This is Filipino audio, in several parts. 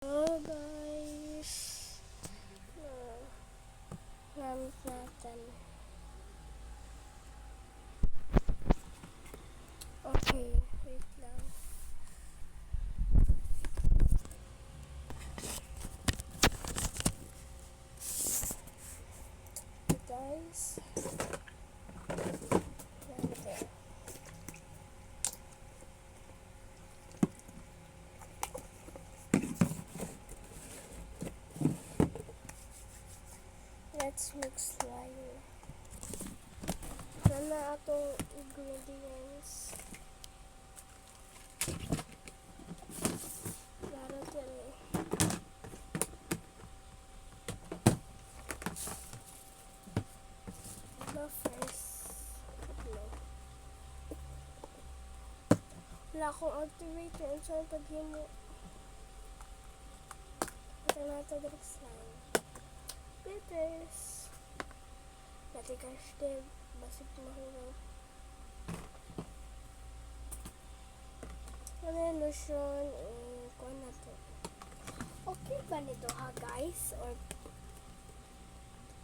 Hello guys, gamit natin. Okay, wait lang. Okay guys, natin. Let's mix slime. Na atong ingredients. Laro dyan eh. Ano first? Ano? Wala akong activator. Saan paghimo? Ito na ito direct slime. Glitters. Dati cash din. Basig mahulog. Ano yung lotion? Kuha na to. Okay ba nito ha guys?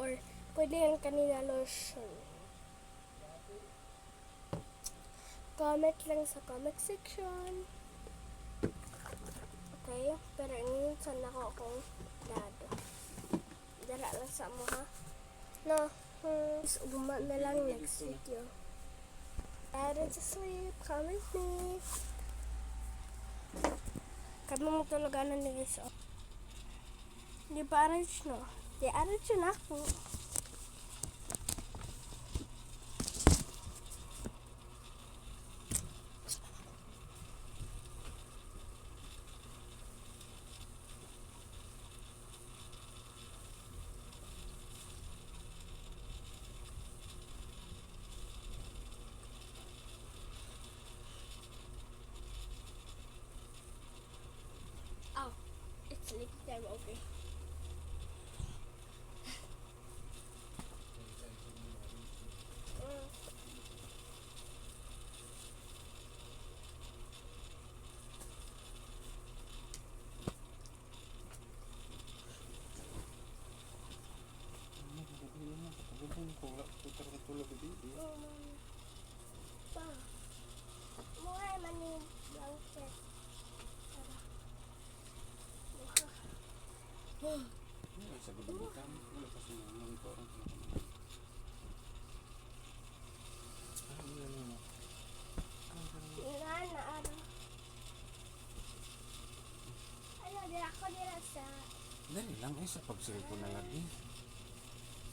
Or pwede yung kanina lotion. Comment lang sa comment section. Okay? Pero ngayon sana ako akong dado. Dara lang sa mo ha. No. Ugma na lang next video. Add to sleep. Comment me. Kami mo tuluganan ni guys. Di pa arrange no? Di arrange na ako. Oh, it's leaking there, okay. Pa, mura man yung blanket. Sa gubutan, wala pa siya monitor. Nana, ano? Ano, dira ko dira sa... Dali lang eh, sa pagsilpo na lagi.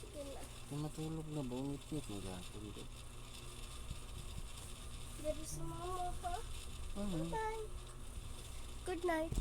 Sige na. Kung matulog na ba, umit-ngit mo gapon doon. Dira sa mama ko. Mhm. Bye. Good night.